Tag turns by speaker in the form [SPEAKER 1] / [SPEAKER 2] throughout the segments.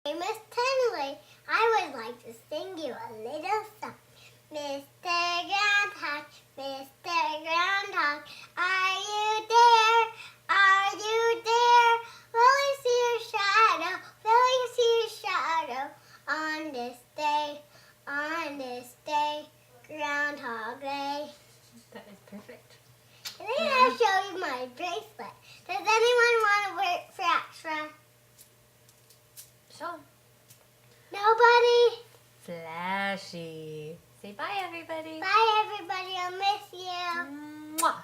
[SPEAKER 1] Miss Tenley, I would like to sing you a little song. Mr. Groundhog, Mr. Groundhog, are you there? Are you there? Will you see your shadow? Will you see your shadow on this day, Groundhog Day?
[SPEAKER 2] That is perfect.
[SPEAKER 1] And then I'll show you my bracelet. Does anyone want to wear it for extra?
[SPEAKER 2] Sure.
[SPEAKER 1] Nobody?
[SPEAKER 2] Flashy. Say bye, everybody.
[SPEAKER 1] Bye, everybody. I'll miss you.
[SPEAKER 2] Mwah.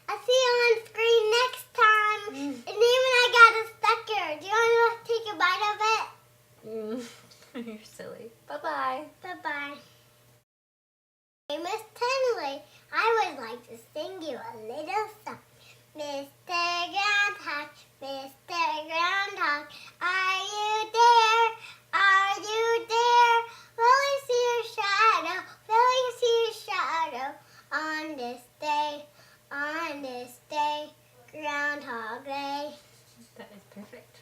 [SPEAKER 1] I'll see you on screen next time. And even I got a sticker. Do you want to take a bite of it?
[SPEAKER 2] You're silly. Bye-bye.
[SPEAKER 1] Bye-bye. Hey, Miss Tenley, I would like to sing you a little song. Mr. Groundhog, Mr. Groundhog, are you there? Are you there? Will you see your shadow? Will you see your shadow on this day, Groundhog Day?
[SPEAKER 2] That is perfect.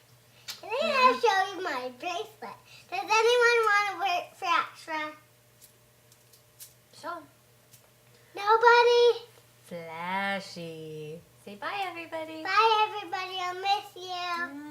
[SPEAKER 1] And then I'll show you my bracelet. Does anyone want to wear it for extra?
[SPEAKER 2] Sure.
[SPEAKER 1] Nobody?
[SPEAKER 2] Flashy. Say bye, everybody.
[SPEAKER 1] Bye, everybody. I'll miss you.